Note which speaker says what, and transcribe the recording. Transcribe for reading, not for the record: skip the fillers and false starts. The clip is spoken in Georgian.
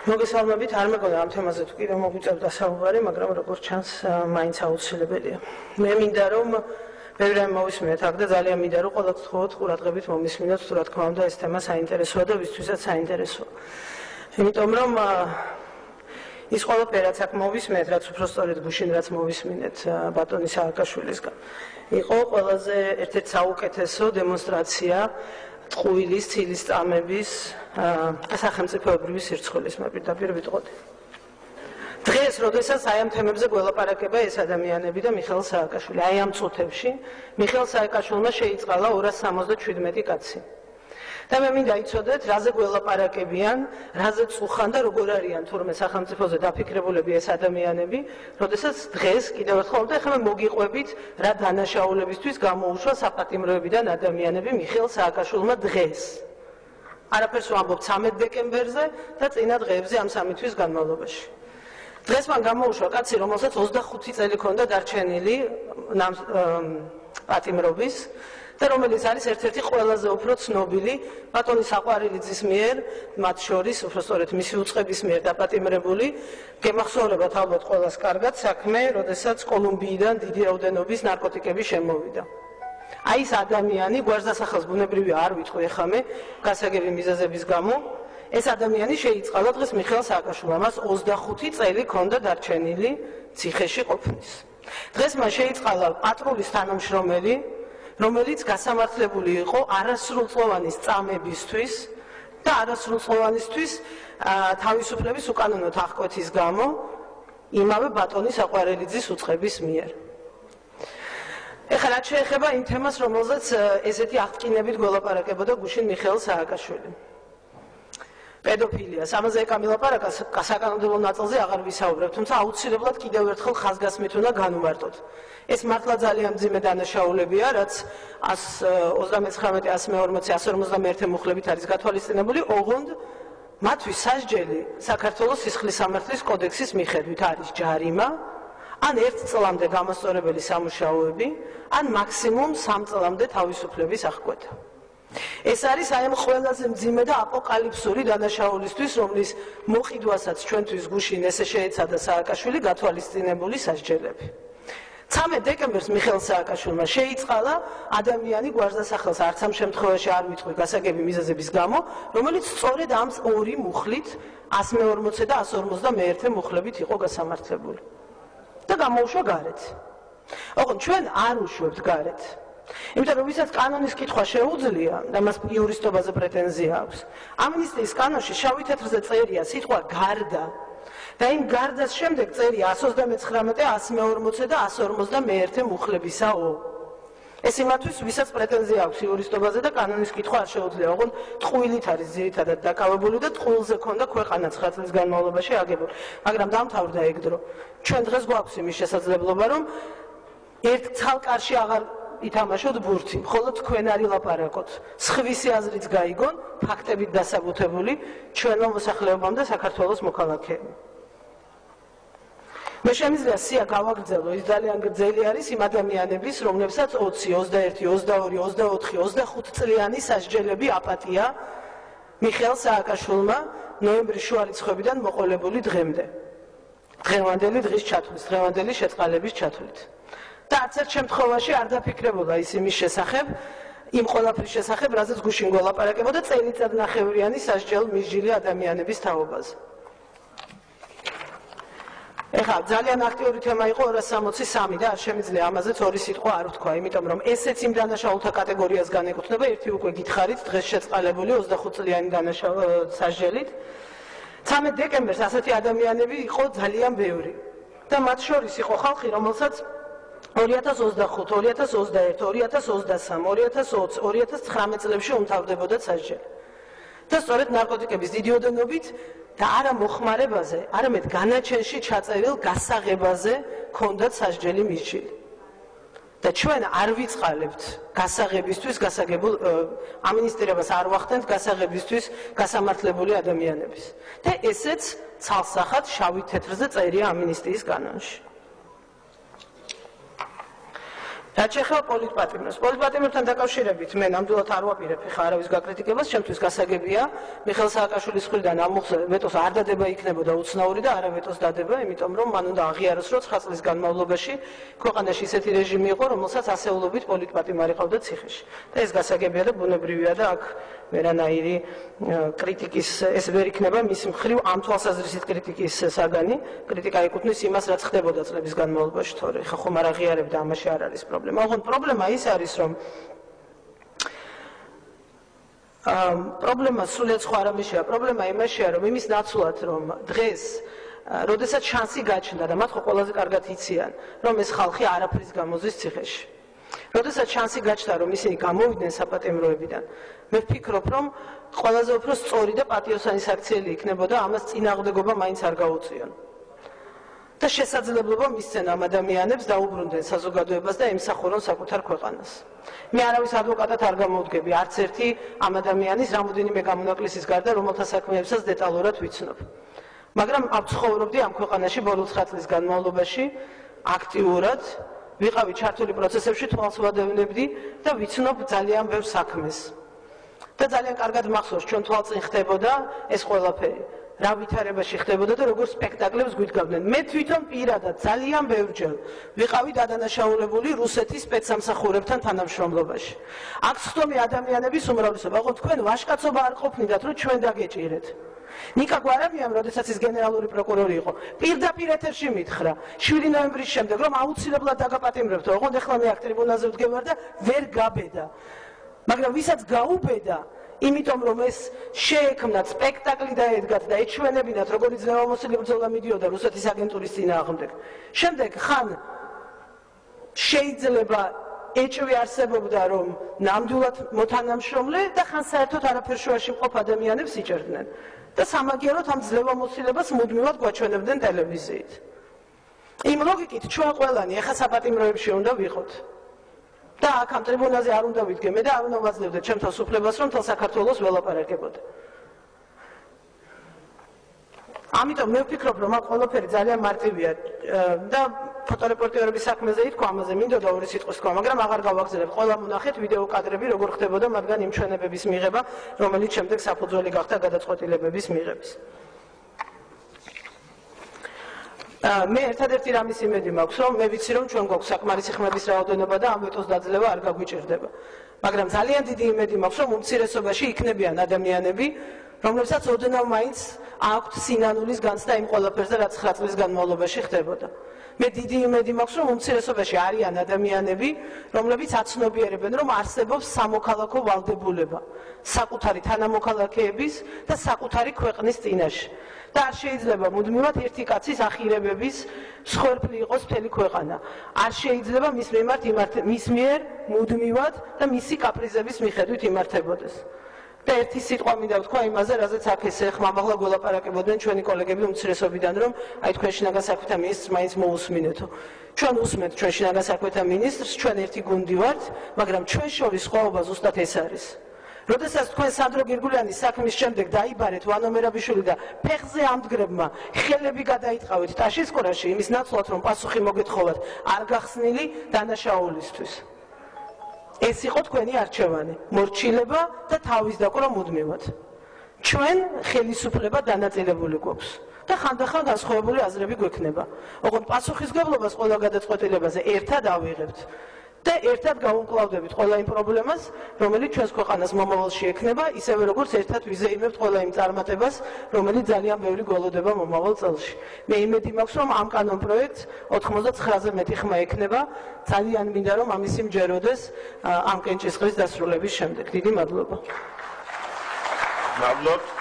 Speaker 1: მოგესალმებით, არ მეგონა ამ თემაზე თუ კიდევ მოგვიწევდა საუბარი, მაგრამ როგორც ჩანს, მაინც აუცილებელია. მე მინდა რომ ბევრი რამ მოვისმინოთ აქ და ძალიან მინდა რომ ყველა გთხოვოთ ყურადღებით მომისმინოთ, თუ რა თქმა უნდა ეს თემა საინტერესოა და ვისთვისაც საინტერესოა. იმიტომ რომ ის ყველაფერი რაც აქ მოვისმინეთ, რაც უბრალოდ გუშინ რაც მოვისმინეთ ბატონი სააკაშვილისგან, იყო ყველაზე ერთ-ერთი საუკეთესო დემონსტრაცია ტყუილის, ცილის წამების და სახელმწიფოებრივი სირცხვილის მე პირდაპირ ვიტყოდი. დღეს, როდესაც აი ამ თემებზე გველაპარაკება ეს ადამიანები და მიხეილ სააკაშვილი, აი ამ წუთებში მიხეილ სააკაშვილმა შეიწყალა 277 კაცი. და მე მინდა იცოდეთ, რაზე გველაპარაკებიან, რაზე წუხან და როგორ არიან თურმე სახელმწიფოზე დაფიქრებულები ეს ადამიანები, როდესაც დღეს კიდევ ერთხელ და ახლა მოგიყვებით რა დანაშაულებისთვის გამოუშვა საპატიმროებიდან ადამიანები მიხეილ სააკაშვილმა დღეს. არაფერს ვამბობ 13 დეკემბერზე და წინა დღეებზე ამ 3 თვის განმავლობაში. დღეს მან გამოუშვა კაცი, რომელსაც 25 წელი ჰქონდა დარჩენილი პატიმრობის და რომელიც არის ერთ-ერთი ყველაზე უფრო ცნობილი ბატონი საყვარელიძის მიერ, მათ შორის უბრალოდ მისი უწყების მიერ დაპატიმრებული, გემახსოვრებათ ალბათ ყველას კარგად საქმე, როდესაც კოლუმბიიდან დიდი რაოდენობის ნარკოტიკები შემოვიდა. აი ეს ადამიანი გვარდასახელს ბუნებრივი არ ვიტყვი ახლა მე გასაგები მიზეზების გამო, ეს ადამიანი შეიწყალა დღეს მიხეილ სააკაშვილმა, მას 25 წელი ჰქონდა დარჩენილი ციხეში ყოფნის. დღეს მას შეიწყალა პატრულის თანამშრომელი, რომელიც გასამართლებული იყო არასრულწლოვანის წამებისთვის და არასრულწლოვანისთვის თავისუფლების უკანონო აღკვეთის გამო იმავე ბატონი საყვარელიძის უწყების მიერ. ეხლა რაც შეეხება იმ თემას, რომელზეც ესეთი აღჭინებით გველაპარაკებოდა გუშინ მიხეილ სააკაშვილი. პედოფილიას, ამაზე ეკამილაპარაკა საკანონმდებლო ნაწილზე აღარ ვისაუბრებ, თუმცა აუცილებლად კიდევ ერთხელ ხაზგასმით უნდა განვარტოთ. ეს მართლა ძალიან მძიმე დანაშაულებია, რაც 139, 140, 151 მუხლებით არის გათვალისწინებული, ოღონდ მათთვის სასჯელი საქართველოს სისხლის სამართლის კოდექსის მიხედვით არის ჯარიმა, ან 1 წლამდე გამოსწორებელი სამუშაოები, ან მაქსიმუმ 3 წლამდე თავისუფლების აღკვეთა. ეს არის აი ამ ყველაზე მძიმე და აპოკალიფსური დანაშაულისთვის, რომლის მოყიდვასაც ჩვენთვის გუშინ ესე შეეცადა სააკაშვილი გათვალისწინებული სასჯელები. 13 დეკემბერს მიხეილ სააკაშვილმა შეიწყალა ადამიანი გვარდასახელს არც ამ შემთხვევაში არ ვიტყვი გასაგები მიზეზების გამო, რომელიც სწორედ ამ 2 მუხლით 140 და 151 მუხლებით იყო გასამართლებული. და გამოუშვა გარეთ. ოღონდ ჩვენ არ უშვებთ გარეთ. იმიტომ რომ ვისაც კანონის კითხვა შეუძლია და მას იურისტობაზე პრეტენზია აქვს, ამნისტიის კანონში შავი თეთრზე წერია სიტყვა გარდა და იმ გარდას შემდეგ წერია 129, 140 და 151 მუხლებისაო. ეს იმათვის, ვისაც პრეტენზია აქვს იურისტობაზე და კანონის კითხვა არ შეუძლია, ოღონდ ტყუილით არის ძირითადად დაკავებული და ტყუილზე ქონდა ქვეყანა 9 წლის განმავლობაში აგებული. მაგრამ დამთავრდა ეგ დრო. ჩვენ დღეს გვაქვს იმის შესაძლებლობა, რომ ერთ ცალკარში აღარ ითამაშოთ ბურთი, მხოლოდ თქვენ არ ილაპარაკოთ. სხვისი აზრიც გაიგონ, ფაქტებით დასაბუთებული ჩვენმა მოსახლეობამ და საქართველოს მოქალაქეებმა. მე შემიძლია სია გავაგრძელო, ის ძალიან გრძელი არის იმ ადამიანების, რომლებსაც 20, 21, 22, 24, 25 წლიანი სასჯელები აპატია მიხეილ სააკაშვილმა ნოემბრის შუა რიცხვებიდან მოყოლებული დღემდე. დღევანდელი დღის ჩათვლის, დღევანდელი შეწყალების ჩათვლით. და არც ერთ შემთხვევაში არ დაფიქრებულა ის იმის შესახებ, იმ ყველაფრის შესახებ, რაზეც გუშინ გველაპარაკებოდა წელიწადნახევრიანი სასჯელ-მისჯილი ადამიანების თაობაზე. ეხლა ძალიან აქტიური თემა იყო 263 და არ შემიძლია ამაზეც 2 სიტყვა არ ვთქვა, იმიტომ რომ ესეც იმ დანაშაულთა კატეგორიას განეკუთვნება, ერთი უკვე გითხარით, დღეს შეწყალებული 25 წლიანი სასჯელით. 13 დეკემბერს ასეთი ადამიანები იყო ძალიან ბევრი და მათ შორის იყო ხალხი, რომელსაც 2025, 2021, 2023, 2020, 2019 წლებში უმთავრდებოდა სასჯელი. და სწორედ ნარკოტიკების დიდი ოდენობით და არა მოხმარებაზე, არამედ განაჩენში ჩაწერილ გასაღებაზე ჰქონდათ სასჯელი მისჯილი. და ჩვენ არ ვიწყალებთ გასაღებისთვის გასაგებულ ამინისტრირებას არ ვახდენთ გასაღებისთვის გასამართლებული ადამიანების. და ესეც ცალსახად შავი თეთრზე წერია ამინისტიის კანონში. რაც ეხება პოლიტპატიმრებს. პოლიტპატიმრებთან დაკავშირებით მე ნამდვილად არ ვაპირებ ხა არავის გაკრიტიკებას, ჩემთვის გასაგებია მიხეილ სააკაშვილის მხრიდან ამ ვეტოს არ დადება იქნებოდა უცნაური და არა ვეტოს დადება, იმიტომ რომ მან უნდა აღიაროს, რომ 9 წლის განმავლობაში ქვეყანაში ისეთი რეჟიმი იყო, რომელსაც ასეულობით პოლიტპატიმარი ყავდა ციხეში. და ეს გასაგებია და ბუნებრივია და აქ ვერანაირი კრიტიკის ეს ვერ იქნება მის მხრივ ამ თვალსაზრისით კრიტიკის საგანი. კრიტიკა ეკუთვნის იმას, რაც ხდებოდა წლების განმავლობაში, თორე ხა ხომ არ აღიარებდა, ამაში არ არის პრობლემა. ოღონდ პრობლემა ის არის, რომ პრობლემა სრულიად სხვა რამეშია. პრობლემა იმაშია, რომ იმის ნაცვლად, რომ დღეს როდესაც შანსი გაჩნდა და მათ ხო ყველაზე კარგად იციან, რომ ეს ხალხი არაფრის გამოზის ციხეში. როდესაც შანსი გაჩნდა, რომ ისინი გამოვიდნენ საპატიმროებიდან, მე ვფიქრობ, რომ ყველაზე უფრო სწორი და პატიოსანი საქციელი იქნებოდა ამას წინააღმდეგობა მაინც არ გაუწიონ. და შესაძლებლობა მისცენ ამ ადამიანებს დაუბრუნდნენ საზოგადოებას და ემსახურონ საკუთარ ქვეყანას. მე არავის ადვოკატად არ გამოვდგები, არც ერთი ამ ადამიანის რამოდენიმე გამონაკლისის გარდა, რომელთა საქმეებსაც დეტალურად ვიცნობ. მაგრამ ვცხოვრობდი ამ ქვეყანაში ბოლო 9 წლის განმავლობაში აქტიურად, ვიყავი ჩართული პროცესებში, თვალს ვადევნებდი და ვიცნობ ძალიან ბევრ საქმეს. და ძალიან კარგად მახსოვს, ჩვენ თვალწინ ხდებოდა ეს ყველაფერი. რა ვითარებაში ხდებოდა და როგორ სპექტაკლებს გვიდგავდნენ. მე თვითონ პირადად ძალიან ბევრჯერ ვიყავი დადანაშაულებული რუსეთის სპეცსამსახურებთან თანამშრომლობაში. აქ ხდომი ადამიანების უმრავლესობა, ოღონდ თქვენ ვაშკაცობა არ ყოფნიდათ, რომ ჩვენ დაგეჭირეთ. ნიკა გვარამიამ, როდესაც ის გენერალური პროკურორი იყო, პირდაპირ ეთერში მითხრა 7 ნოემბრის შემდეგ, რომ აუცილებლად დაგაპატიმრებთ, ოღონდ ეხლა მე აქ ტრიბუნალზე ვდგევარ და ვერ გაბედა. მაგრამ ვისაც გაუბედა, იმიტომ რომ ეს შეექმნათ სპექტაკლი დაედგათ და ეჩვენებინათ, როგორი ძლევამოსილი ბრძოლა მიდიოდა რუსეთის აგენტურის წინააღმდეგ. შემდეგ ხან შეიძლება ეჭვი არსებობდა, რომ ნამდვილად მოთანამშრომლე და ხან საერთოდ არაფერ შუაში მყოფ ადამიანებს იჭერდნენ. და სამაგიეროდ ამ ძლევამოსილებას მუდმივად გვაჩვენებდნენ ტელევიზიით. იმ ლოგიკით ჩვენ ყველანი ახლა საპატიმროებში უნდა ვიყოთ. და აქ ამ ტრიბუნაზე არ უნდა ვიდგე მე და არ უნდა ვაძლევდე ჩემ თავს უფლებას, რომ თელ საქართველოს ველაპარაკებოდე. ამიტომ მე ვფიქრობ, რომ ამ ყველაფერი ძალიან მარტივია და ფოტორეპორტიორების საქმეზე ითქვა ამაზე, მინდოდა ორი სიტყვის თქვა, მაგრამ აღარ გავაგზავნებ. ყველა მონახეთ ვიდეო კადრები, როგორ ხდებოდა მათგან იმ ჩვენებების მიღება, რომელიც შემდეგ საფუძველი გახდა გადაწყვეტილებების მიღების. მე ერთადერთი რამის იმედი მაქვს, რომ მე ვიცი, რომ ჩვენ გვაქვს საკმარისი ხმების რაოდენობა და ამ ვეტოს დაძლევა არ გაგვიჭირდება. მაგრამ ძალიან დიდი იმედი მაქვს, რომ უმცირესობაში იქნებიან ადამიანები, რომლებსაც ოდნავ მაინც აქვთ სინანულის განცდა იმ ყველაფერზე, რაც 9 წლის განმავლობაში ხდებოდა. მე დიდი იმედი მაქვს, რომ უმცირესობაში არიან ადამიანები, რომლებიც აცნობიერებენ, რომ არსებობს სამოქალაქო ვალდებულება საკუთარი თანამოქალაქეების და საკუთარი ქვეყნის წინაშე. და არ შეიძლება მუდმივად ერთი კაცის ახირებების მსხვერპლი იყოს მთელი ქვეყანა. არ შეიძლება მის მიერ მუდმივად და მისი კაპრიზების მიხედვით იმართებოდეს. და ერთი სიტყვა მინდა ვთქვა იმაზე, რაზეც აქ ესე ხმამაღლა გველაპარაკებოდნენ ჩვენი კოლეგები უმცირესობიდან, რომ აი თქვენ შინაგან საქმეთა მინისტრს მაინც მოусმინეთო. ჩვენ უსმენთ ჩვენ შინაგან საქმეთა მინისტრს, ჩვენ ერთი გუნდი ვართ, მაგრამ ჩვენ შორის სხვაობა ზუსტად ეს არის. როდესაც თქვენ სანდრო გირგულიანის საქმის შემდეგ დაიბარეთ ვანო მერაბიშვილი და ფეხზე ამდგრებმა ხელები გადაიტყავით ტაშისკურაში, იმის ნაცვლად რომ პასუხი მოგეთხოვათ არ გახსნილი დანაშაულისთვის. ეს იყო თქვენი არჩევანი, მორჩილება და თავის დაკვრა მუდმივად. ჩვენ ხელისუფლება დანაწილებული გვაქვს და ხანდახან განსხვავებული აზრები გვექნება. ოღონდ პასუხისგებლობას ყველა გადაწყვეტილებაზე ერთად ავიღებთ. და ერთად გავუმკლავდებით ყველა იმ პრობლემას, რომელიც ჩვენს ქვეყანას მომავალში ექნება, ისევე როგორც ერთად ვიზეიმებთ ყველა იმ წარმატებას, რომელიც ძალიან ბევრი გველოდება მომავალ წელში. მე იმედი მაქვს, რომ ამ კანონ პროექტს 99-ზე მეტი ხმა ექნება, ძალიან მინდა რომ ამისი მჯეროდეს ამ კენჭისყრის დასრულების შემდეგ. დიდი მადლობა.
Speaker 2: მადლობთ.